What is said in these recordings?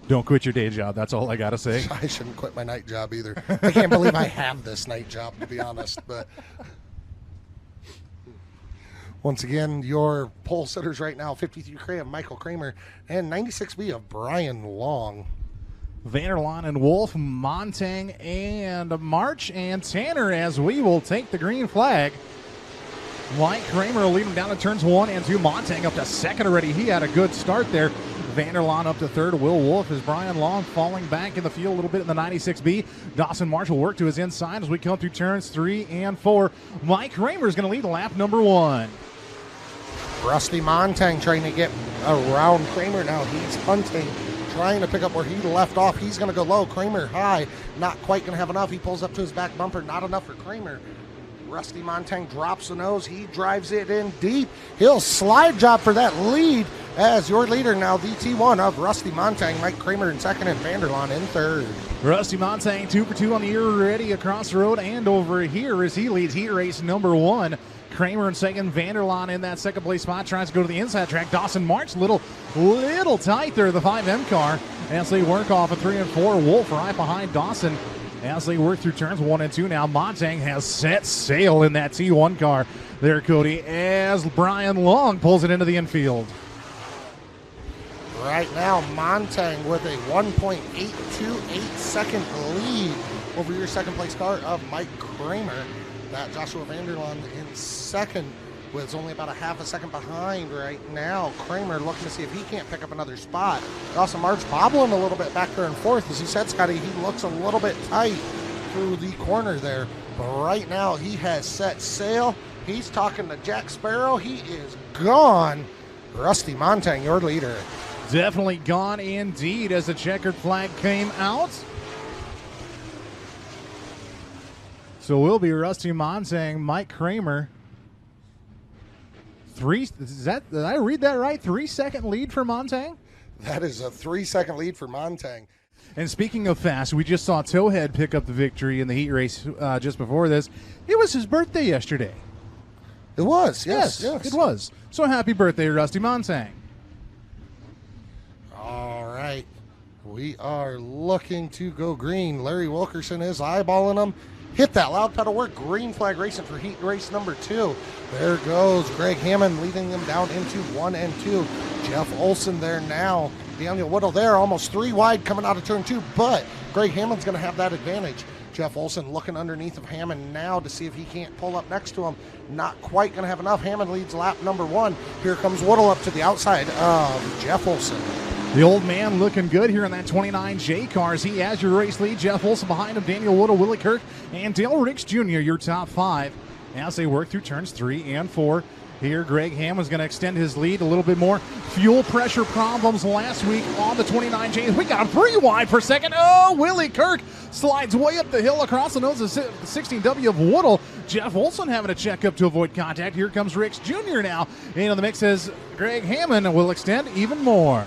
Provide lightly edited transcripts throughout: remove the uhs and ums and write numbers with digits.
Don't quit your day job. That's all I got to say. I shouldn't quit my night job either. I can't believe I have this night job, to be honest. But once again, your pole sitters right now, 53 of Michael Kramer and 96B of Brian Long. Vanderlaan and Wolf, Montang and March and Tanner as we will take the green flag. Mike Kramer leading down to turns 1 and 2. Montang up to second already. He had a good start there. Vanderlaan up to third. Will Wolf as Brian Long falling back in the field a little bit in the 96B. Dawson March will work to his inside as we come through turns 3 and 4. Mike Kramer is going to lead lap number 1. Rusty Montang trying to get around Kramer now. He's hunting, trying to pick up where he left off. He's going to go low. Kramer high. Not quite going to have enough. He pulls up to his back bumper. Not enough for Kramer. Rusty Montang drops the nose. He drives it in deep. He'll slide job for that lead as your leader now, the T1 of Rusty Montang. Mike Kramer in second and Vanderlaan in third. Rusty Montang 2 for 2 on the year already across the road and over here as he leads heat race number 1. Kramer in second, Vanderlaan in that second place spot, tries to go to the inside track. Dawson March, little tight there, the 5M car, as they work off of 3 and 4. Wolf right behind Dawson as they work through turns 1 and 2. Now Montang has set sail in that T1 car there, Cody, as Brian Long pulls it into the infield. Right now, Montang with a 1.828 second lead over your second place car of Mike Kramer. That Joshua Vanderlaan in second with only about a half a second behind right now. Kramer looking to see if he can't pick up another spot. Dawson March bobbling a little bit back there and forth. As you said, Scotty, he looks a little bit tight through the corner there. But right now, he has set sail. He's talking to Jack Sparrow. He is gone. Rusty Montang, your leader. Definitely gone indeed as the checkered flag came out. So we'll be Rusty Montang, Mike Kramer. Did I read that right? 3-second lead for Montang? That is a 3-second lead for Montang. And speaking of fast, we just saw Towhead pick up the victory in the heat race just before this. It was his birthday yesterday. It was, yes. It was. So happy birthday, Rusty Montang. All right. We are looking to go green. Larry Wilkerson is eyeballing them. Hit that loud pedal work. Green flag racing for heat race number 2. There goes Greg Hammond leading them down into 1 and 2. Jeff Olson there now. Daniel Whittle there, almost 3 wide coming out of turn 2, but Greg Hammond's going to have that advantage. Jeff Olson looking underneath of Hammond now to see if he can't pull up next to him. Not quite going to have enough. Hammond leads lap number 1. Here comes Whittle up to the outside of Jeff Olson. The old man looking good here in that 29J car as he has your race lead. Jeff Olson behind him, Daniel Whittle, Willie Kirk, and Dale Ricks Jr., your top 5 as they work through turns 3 and 4. Here, Greg Hammond's going to extend his lead a little bit more. Fuel pressure problems last week on the 29J. We got him 3 wide per second. Oh, Willie Kirk slides way up the hill across the nose of the 16W of Whittle. Jeff Olson having a check up to avoid contact. Here comes Ricks Jr. now into the mix as Greg Hammond will extend even more.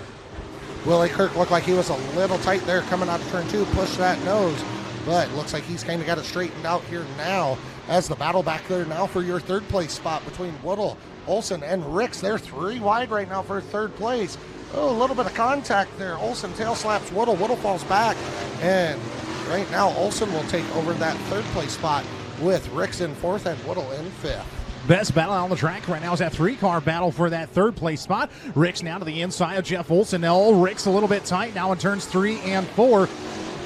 Willie Kirk looked like he was a little tight there coming out of turn 2, push that nose, but looks like he's kind of got it straightened out here now as the battle back there now for your third place spot between Whittle, Olson, and Ricks. They're 3 wide right now for third place. Oh, a little bit of contact there. Olson tail slaps Whittle. Whittle falls back, and right now Olson will take over that third place spot with Ricks in 4th and Whittle in 5th. Best battle on the track right now is that 3-car battle for that third place spot. Ricks now to the inside of Jeff Olson. Now Ricks a little bit tight now in turns 3 and 4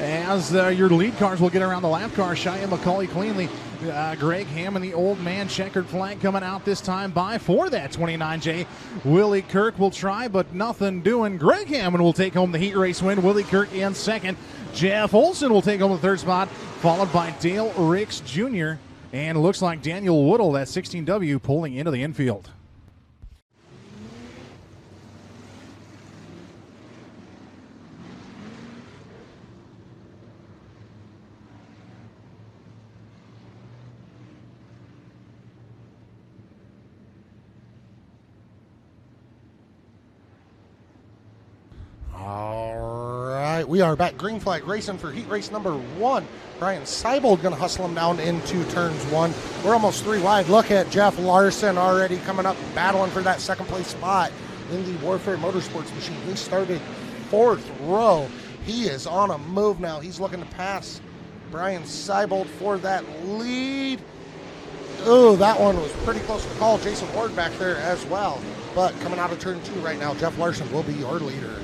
as your lead cars will get around the lap car. Cheyenne McCauley cleanly. Greg Hammond, the old man, checkered flag coming out this time by for that 29J. Willie Kirk will try, but nothing doing. Greg Hammond will take home the heat race win. Willie Kirk in second. Jeff Olson will take home the third spot, followed by Dale Ricks Jr., and it looks like Daniel Whittle, that 16W, pulling into the infield. All right, we are back. Green flag racing for heat race number 1. Brian Seibold going to hustle him down into turns 1. We're almost 3 wide. Look at Jeff Larson already coming up, battling for that second place spot in the Warfare Motorsports machine. He started 4th row He is on a move now. He's looking to pass Brian Seibold for that lead. Oh, that one was pretty close to call. Jason Ward back there as well. But coming out of turn 2 right now, Jeff Larson will be your leader.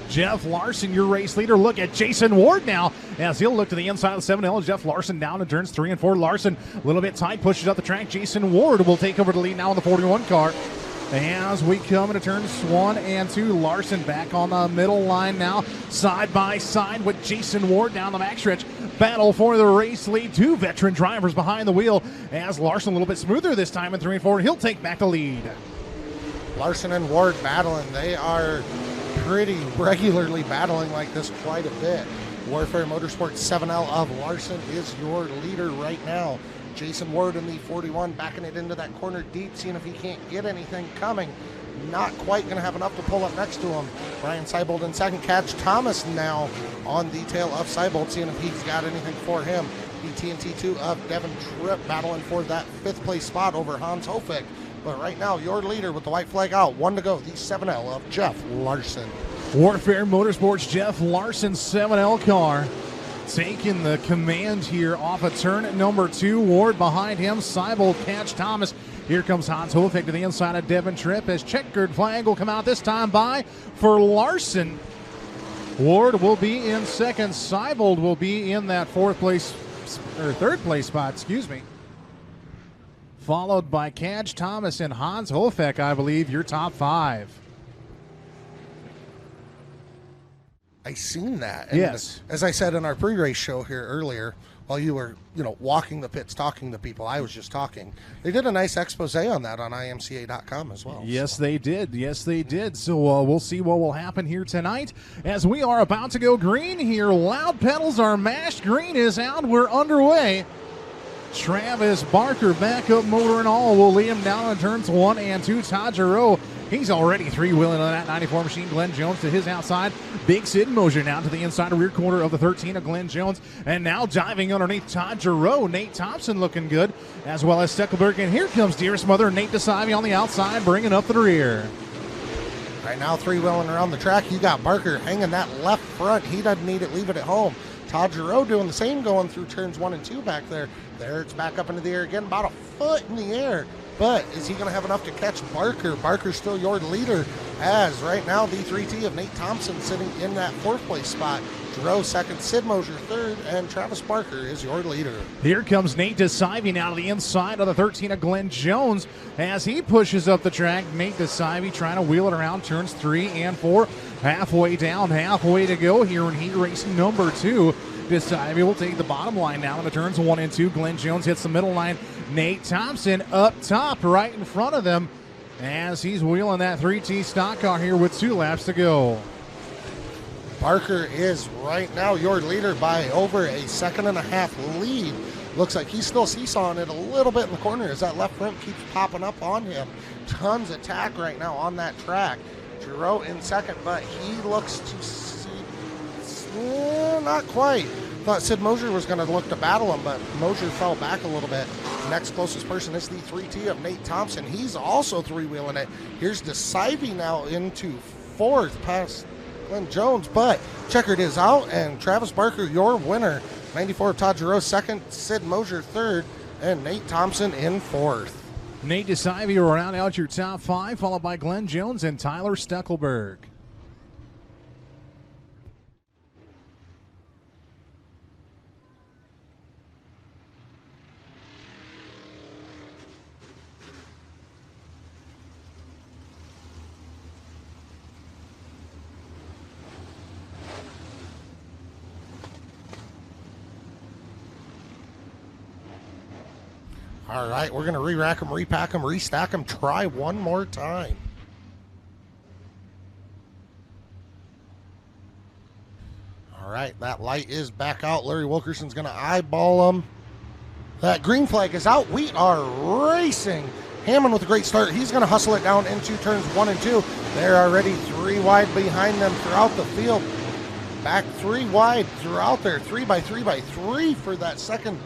Jeff Larson, your race leader. Look at Jason Ward now as he'll look to the inside of the 7L. Jeff Larson down in turns 3 and 4. Larson a little bit tight, pushes up the track. Jason Ward will take over the lead now in the 41 car. As we come into turns 1 and 2, Larson back on the middle line now, side by side with Jason Ward down the backstretch. Battle for the race lead. 2 veteran drivers behind the wheel as Larson a little bit smoother this time in 3 and 4. He'll take back the lead. Larson and Ward battling. They are pretty regularly battling like this quite a bit. Warfare Motorsports 7L of Larson is your leader right now. Jason Ward in the 41 backing it into that corner deep, seeing if he can't get anything coming. Not quite going to have enough to pull up next to him. Brian Seibold in second. Catch Thomas now on the tail of Seibold, seeing if he's got anything for him. The TNT2 of Devin Tripp battling for that 5th place spot over Hans Hofek. But right now, your leader with the white flag out. 1 to go. The 7L of Jeff Larson. Warfare Motorsports Jeff Larson 7L car taking the command here off of turn number 2. Ward behind him. Seibold, Catch Thomas. Here comes Hans Hofek to the inside of Devin Tripp as checkered flag will come out this time by for Larson. Ward will be in second. Seibold will be in that 3rd place spot, excuse me. Followed by Catch Thomas and Hans Hofek, I believe, your top 5. I seen that. And yes. As I said in our pre-race show here earlier, while you were, walking the pits, talking to people, I was just talking. They did a nice expose on that on IMCA.com as well. Yes, so. They did. Yes, they did. So we'll see what will happen here tonight as we are about to go green here. Loud pedals are mashed. Green is out. We're underway. Travis Barker, backup motor and all, will lead him down in turns 1 and 2. Todd Giroux, he's already 3-wheeling on that 94 machine. Glenn Jones to his outside. Big Sid Mosier now to the inside rear quarter of the 13 of Glenn Jones. And now diving underneath Todd Giroux. Nate Thompson looking good, as well as Steckelberg. And here comes Dearest Mother, Nate DeSavi on the outside, bringing up the rear. Right now, 3-wheeling around the track. You got Barker hanging that left front. He doesn't need it. Leave it at home. Todd Giroux doing the same, going through turns 1 and 2 back there. There it's back up into the air again, about a foot in the air. But is he going to have enough to catch Barker? Barker's still your leader, as right now the 3T of Nate Thompson sitting in that 4th place spot. Giroux second, Sid Mosier third, and Travis Barker is your leader. Here comes Nate DeSavi now to the inside of the 13 of Glenn Jones as he pushes up the track. Nate DeSavi trying to wheel it around turns 3 and 4. Halfway down, halfway to go here in heat race number 2. DeSavi will take the bottom line now into turns 1 and 2. Glenn Jones hits the middle line. Nate Thompson up top right in front of them as he's wheeling that 3T stock car here with 2 laps to go. Barker is right now your leader by over a 1.5-second lead. Looks like he's still seesawing it a little bit in the corner as that left front keeps popping up on him. Tons of attack right now on that track. Giroux in second, but he looks to see, not quite. Thought Sid Mosier was going to look to battle him, but Mosier fell back a little bit. Next closest person is the 3T of Nate Thompson. He's also 3-wheeling it. Here's DeSavi now into 4th past Glenn Jones, but checkered is out, and Travis Barker, your winner. 94 of Todd Giroux second, Sid Mosier third, and Nate Thompson in 4th. Nate DeSavi will round out your top 5, followed by Glenn Jones and Tyler Steckelberg. All right, we're going to re-rack them, repack them, restack them, try one more time. All right, that light is back out. Larry Wilkerson's going to eyeball them. That green flag is out. We are racing. Hammond with a great start. He's going to hustle it down into turns 1 and 2. They're already 3 wide behind them throughout the field. Back 3 wide throughout there. 3 by 3 by 3 for that second,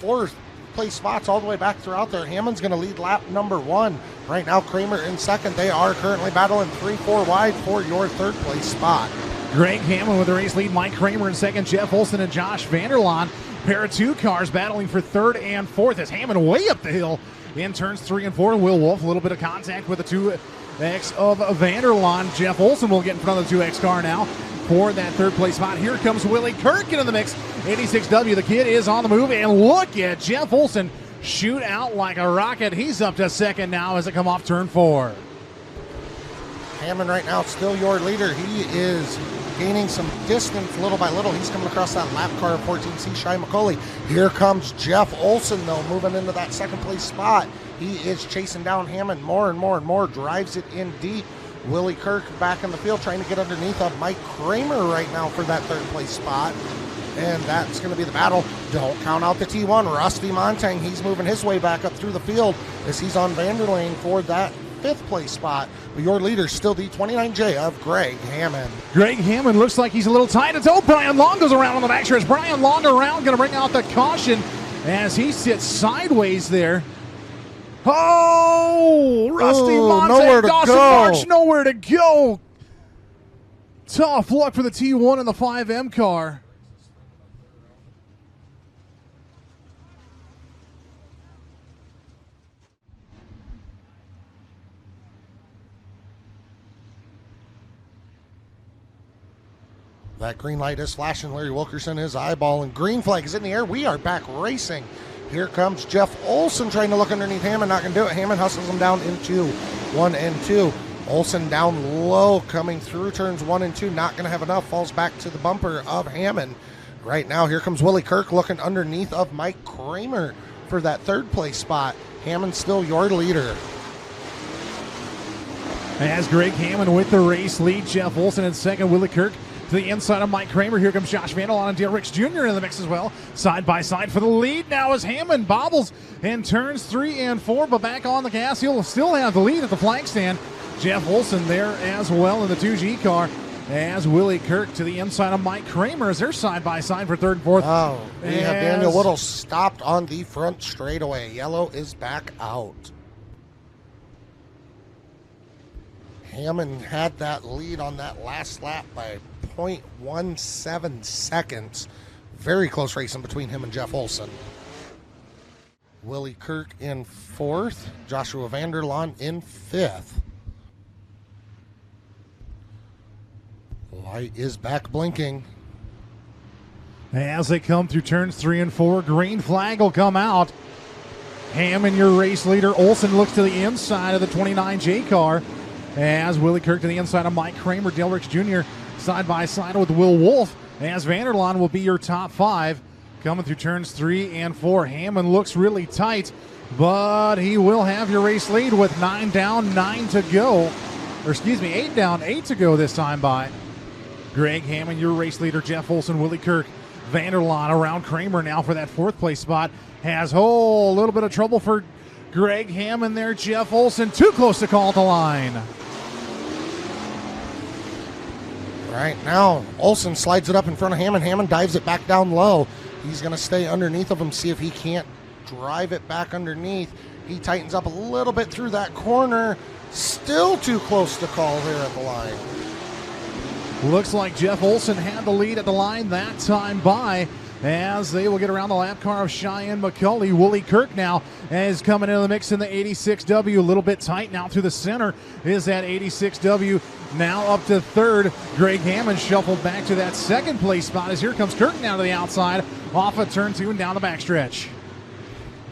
4th place spots all the way back throughout there. Hammond's going to lead lap number 1. Right now, Kramer in second. They are currently battling 3-4 wide for your 3rd place spot. Greg Hammond with the race lead. Mike Kramer in second. Jeff Olson and Josh Vanderlaan. Pair of two cars battling for third and fourth as Hammond way up the hill in turns 3 and 4. Will Wolf, a little bit of contact with the 2X of Vanderlaan. Jeff Olson will get in front of the 2X car now for that third place spot. Here comes Willie Kirk into the mix. 86W, the kid is on the move, and look at Jeff Olson shoot out like a rocket. He's up to second now as they come off turn 4. Hammond right now still your leader. He is gaining some distance little by little. He's coming across that lap car of 14C Shy McCauley. Here comes Jeff Olson, though, moving into that second place spot. He is chasing down Hammond more and more and more, drives it in deep. Willie Kirk back in the field trying to get underneath of Mike Kramer right now for that third place spot. And that's going to be the battle. Don't count out the T1. Rusty Montang, he's moving his way back up through the field as he's on Vanderlane for that fifth place spot. But your leader still the 29J of Greg Hammond. Greg Hammond looks like he's a little tight. It's Brian Long goes around on the back stretch. Brian Long around, going to bring out the caution as he sits sideways there. Oh, Rusty Montang, Dawson March, nowhere to go. Tough luck for the T1 and the 5M car. That green light is flashing. Larry Wilkerson is eyeballing. Green flag is in the air. We are back racing. Here comes Jeff Olson trying to look underneath Hammond. Not going to do it. Hammond hustles him down into 1 and 2. Olson down low coming through turns 1 and 2. Not going to have enough. Falls back to the bumper of Hammond. Right now, here comes Willie Kirk looking underneath of Mike Kramer for that third place spot. Hammond still your leader. As Greg Hammond with the race lead. Jeff Olson in second. Willie Kirk to the inside of Mike Kramer. Here comes Josh Vanderlaan and Dale Ricks Jr. in the mix as well. Side by side for the lead now as Hammond bobbles in turns 3 and 4, but back on the gas. He'll still have the lead at the flag stand. Jeff Olson there as well in the 2G car as Willie Kirk to the inside of Mike Kramer as they're side by side for third and fourth. Oh, we have Daniel Whittle stopped on the front straightaway. Yellow is back out. Hammond had that lead on that last lap by 0.17 seconds. Very close racing between him and Jeff Olson. Willie Kirk in fourth. Joshua Vanderlaan in fifth. Light is back blinking. As they come through turns 3 and 4, green flag will come out. Hammond, your race leader. Olson looks to the inside of the 29J car as Willie Kirk to the inside of Mike Kramer. Dale Ricks Jr. side by side with Will Wolf as Vanderlaan will be your top 5 coming through turns 3 and 4. Hammond looks really tight, but he will have your race lead with 9 down, 9 to go. Or excuse me, 8 down, 8 to go this time by Greg Hammond, your race leader. Jeff Olson, Willie Kirk, Vanderlaan around Kramer now for that fourth place spot. Has a little bit of trouble for Greg Hammond there. Jeff Olson too close to call the line. Right now, Olson slides it up in front of Hammond. Hammond dives it back down low. He's going to stay underneath of him, see if he can't drive it back underneath. He tightens up a little bit through that corner. Still too close to call here at the line. Looks like Jeff Olson had the lead at the line that time by as they will get around the lap car of Cheyenne McCauley. Willie Kirk now is coming into the mix in the 86W. A little bit tight now through the center is that 86W. Now up to third. Greg Hammond shuffled back to that second place spot as here comes Kirk now to the outside off of turn 2 and down the backstretch.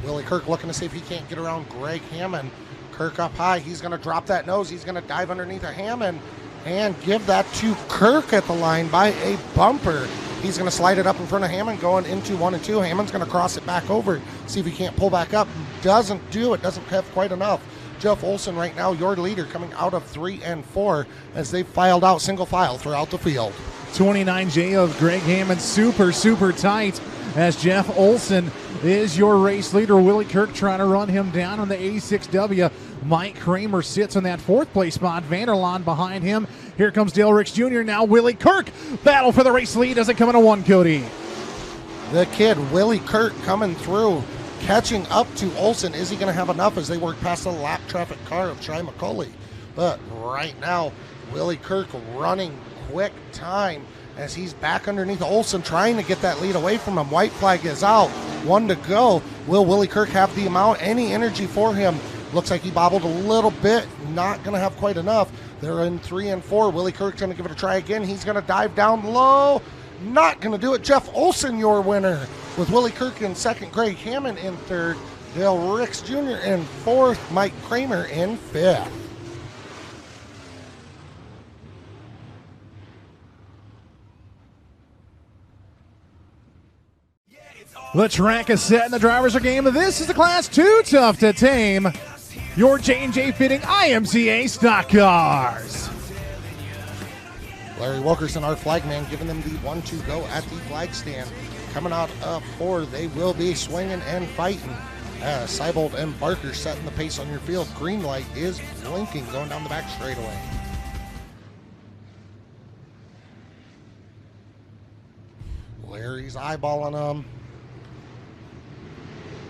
Willie Kirk looking to see if he can't get around Greg Hammond. Kirk up high. He's going to drop that nose. He's going to dive underneath of Hammond and give that to Kirk at the line by a bumper. He's going to slide it up in front of Hammond going into 1 and 2. Hammond's going to cross it back over, see if he can't pull back up. Doesn't do it. Doesn't have quite enough. Jeff Olson right now, your leader, coming out of 3 and 4 as they filed out single file throughout the field. 29J of Greg Hammond super tight as Jeff Olson is your race leader. Willie Kirk trying to run him down on the 86W. Mike Kramer sits in that fourth place spot. Vanderlaan behind him. Here comes Dale Ricks Jr. Now Willie Kirk battle for the race lead as they come into 1, Cody. The kid, Willie Kirk, coming through, catching up to Olson. Is he going to have enough as they work past the lap traffic car of Shy McCauley? But right now, Willie Kirk running quick time as he's back underneath Olsen trying to get that lead away from him. White flag is out. 1 to go. Will Willie Kirk have the amount, any energy for him? Looks like he bobbled a little bit. Not going to have quite enough. They're in 3 and 4. Willie Kirk's going to give it a try again. He's going to dive down low. Not going to do it. Jeff Olsen, your winner, with Willie Kirk in second, Greg Hammond in third, Dale Ricks Jr. in fourth, Mike Kramer in fifth. The track is set and the drivers are game. This is the Class 2 Tough to Tame. Your J&J Fitting IMCA stock cars. Larry Wilkerson, our flagman, giving them the 1-2 go at the flag stand. Coming out of 4, they will be swinging and fighting. Seibold and Barker setting the pace on your field. Green light is blinking going down the back straightaway. Larry's eyeballing them.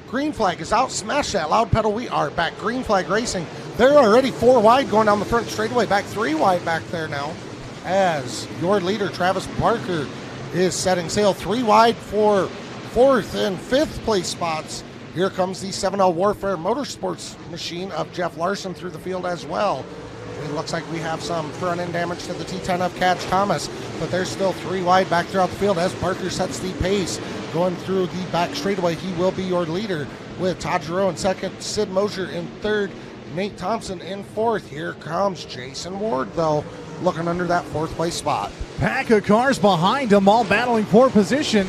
Green flag is out. Smash that loud pedal. We are back. Green flag racing. They're already 4 wide going down the front straightaway. Back 3 wide back there now. As your leader, Travis Barker, is setting sail 3 wide for 4th and 5th place spots. Here comes the 7L Warfare Motorsports machine of Jeff Larson through the field as well. It looks like we have some front end damage to the T10 of Catch Thomas, but there's still 3 wide back throughout the field as Barker sets the pace. Going through the back straightaway, he will be your leader with Todd Giroux in second, Sid Mosier in third, Nate Thompson in fourth. Here comes Jason Ward, though, looking under that 4th place spot. Pack of cars behind him, all battling for position.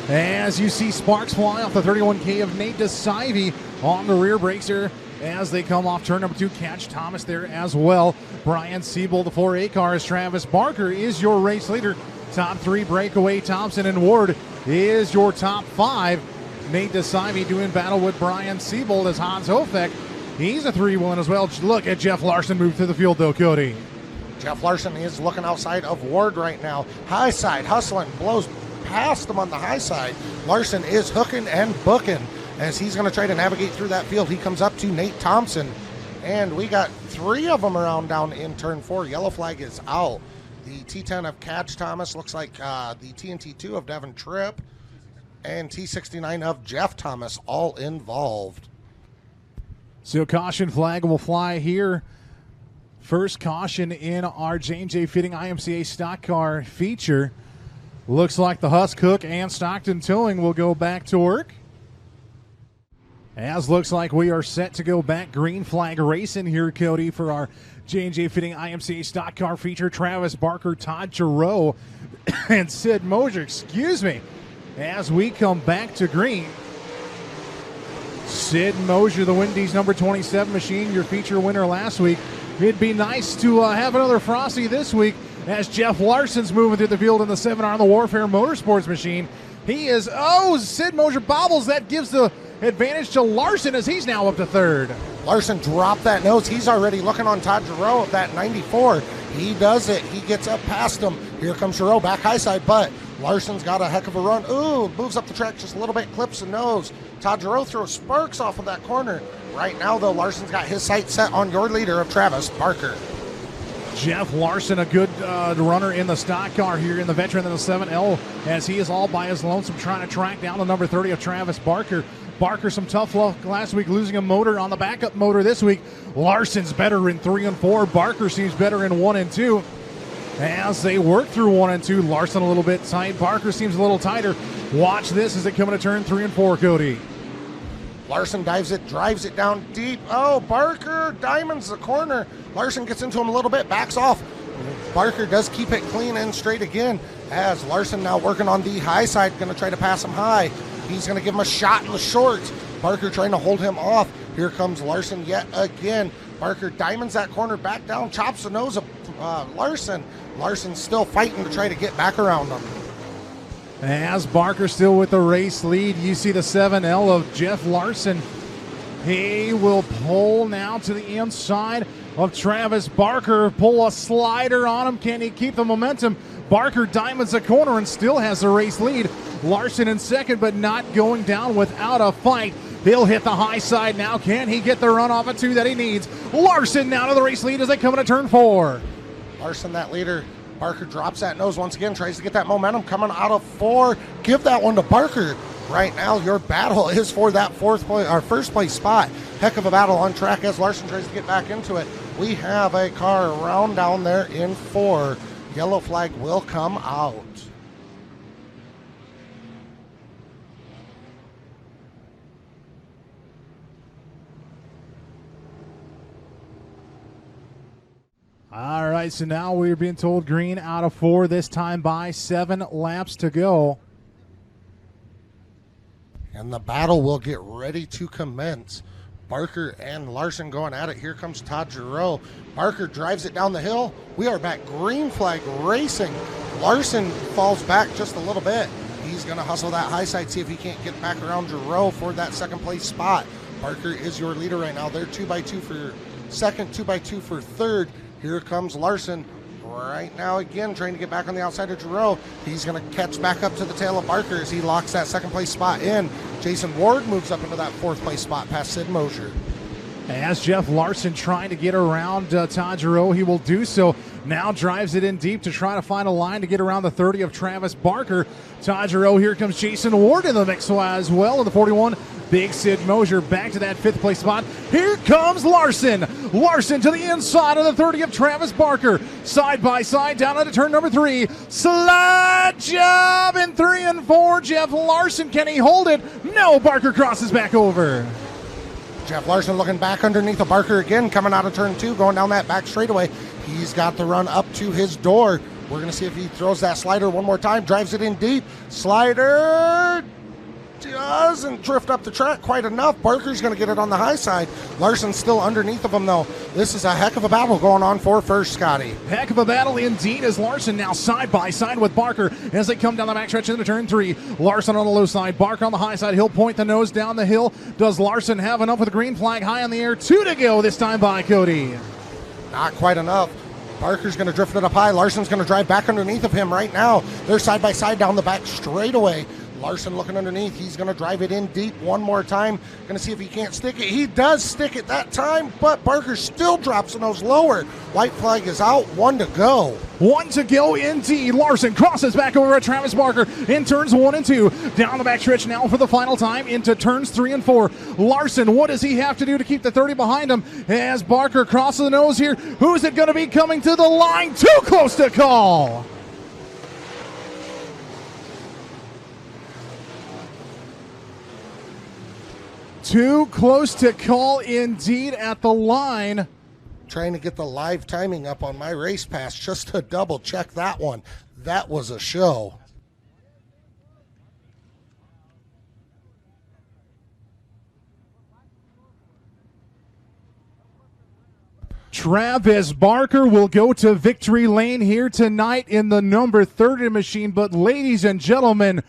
As you see sparks fly off the 31K of Nate DeSivey on the rear brakes here as they come off turn number 2. Catch Thomas there as well. Brian Siebel, the 4A cars. Travis Barker is your race leader. Top 3 breakaway. Thompson and Ward is your top 5. Nate DeSivey doing battle with Brian Siebel as Hans Hofek. He's a 3-1 as well. Look at Jeff Larson move through the field though, Cody. Jeff Larson is looking outside of Ward right now. High side, hustling, blows past him on the high side. Larson is hooking and booking as he's going to try to navigate through that field. He comes up to Nate Thompson, and we got 3 of them around down in turn 4. Yellow flag is out. The T10 of Catch Thomas looks like the TNT2 of Devin Tripp and T69 of Jeff Thomas all involved. So caution flag will fly here. First caution in our J&J Fitting IMCA stock car feature. Looks like the Husk Hook and Stockton Towing will go back to work. As looks like we are set to go back. Green flag racing here, Cody, for our J&J Fitting IMCA stock car feature. Travis Barker, Todd Giroux, and Sid Mosier, as we come back to green. Sid Mosier, the Wendy's number 27 machine, your feature winner last week. It'd be nice to have another Frosty this week as Jeff Larson's moving through the field in the 7R on the Warfare Motorsports machine. He is, Sid Mosier bobbles. That gives the advantage to Larson as he's now up to 3rd. Larson dropped that nose. He's already looking on Todd Giroux of that 94. He does it. He gets up past him. Here comes Giroux back high side, but Larson's got a heck of a run. Ooh, moves up the track just a little bit, clips the nose. Todd Giroux throws sparks off of that corner. Right now, though, Larson's got his sights set on your leader of Travis Barker. Jeff Larson, a good runner in the stock car here in the veteran in the 7L, as he is all by his lonesome trying to track down the number 30 of Travis Barker. Barker, some tough luck last week, losing a motor on the backup motor this week. Larson's better in 3 and 4. Barker seems better in 1 and 2. As they work through 1 and 2, Larson a little bit tight. Barker seems a little tighter. Watch this as they come to turn 3 and 4, Cody. Larson dives it, drives it down deep. Oh, Barker diamonds the corner. Larson gets into him a little bit, backs off. Barker does keep it clean and straight again as Larson now working on the high side, going to try to pass him high. He's going to give him a shot in the shorts. Barker trying to hold him off. Here comes Larson yet again. Barker diamonds that corner, back down, chops the nose of Larson. Larson's still fighting to try to get back around him. As Barker still with the race lead, you see the 7L of Jeff Larson. He will pull now to the inside of Travis Barker, pull a slider on him. Can he keep the momentum? Barker diamonds the corner and still has the race lead. Larson in second, but not going down without a fight. He'll hit the high side now. Can he get the run off of 2 that he needs? Larson now to the race lead as they come into turn 4. Larson, that leader, Barker drops that nose once again, tries to get that momentum coming out of 4. Give that one to Barker. Right now, your battle is for that first place spot. Heck of a battle on track as Larson tries to get back into it. We have a car around down there in 4. Yellow flag will come out. All right, so now we're being told green out of 4, this time by 7 laps to go. And the battle will get ready to commence. Barker and Larson going at it. Here comes Todd Giroux. Barker drives it down the hill. We are back green flag racing. Larson falls back just a little bit. He's going to hustle that high side, see if he can't get back around Giroux for that second place spot. Barker is your leader right now. They're 2x2 for second, 2x2 for third. Here comes Larson right now again, trying to get back on the outside of Giroux. He's going to catch back up to the tail of Barker as he locks that second place spot in. Jason Ward moves up into that fourth place spot past Sid Mosier. As Jeff Larson trying to get around Todd Giroux, he will do so. Now drives it in deep to try to find a line to get around the 30 of Travis Barker. Todd Giroux, here comes Jason Ward in the mix as well in the 41. Big Sid Mosier back to that 5th place spot. Here comes Larson. Larson to the inside of the 30 of Travis Barker. Side by side down into turn number 3. Slide job in 3 and 4. Jeff Larson, can he hold it? No, Barker crosses back over. Jeff Larson looking back underneath of Barker again, coming out of turn 2, going down that back straightaway. He's got the run up to his door. We're going to see if he throws that slider one more time, drives it in deep. Slider doesn't drift up the track quite enough. Barker's going to get it on the high side. Larson's still underneath of him, though. This is a heck of a battle going on for first, Scotty. Heck of a battle indeed as Larson now side by side with Barker as they come down the backstretch into turn 3. Larson on the low side, Barker on the high side. He'll point the nose down the hill. Does Larson have enough with the green flag high in the air? 2 to go this time by Cody. Not quite enough. Barker's going to drift it up high. Larson's going to drive back underneath of him right now. They're side by side down the back straightaway. Larson looking underneath. He's going to drive it in deep one more time. Going to see if he can't stick it. He does stick it that time, but Barker still drops the nose lower. White flag is out. 1 to go. 1 to go indeed. Larson crosses back over at Travis Barker in turns 1 and 2. Down the backstretch now for the final time into turns 3 and 4. Larson, what does he have to do to keep the 30 behind him as Barker crosses the nose here? Who's it going to be coming to the line? Too close to call. Too close to call indeed at the line. Trying to get the live timing up on my race pass just to double check that one. That was a show. Travis Barker will go to victory lane here tonight in the number 30 machine. But ladies and gentlemen,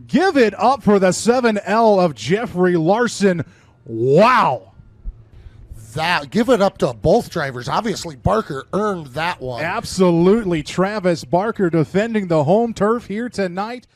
give it up for the 7L of Jeffrey Larson. Wow. Give it up to both drivers. Obviously, Barker earned that one. Absolutely. Travis Barker defending the home turf here tonight.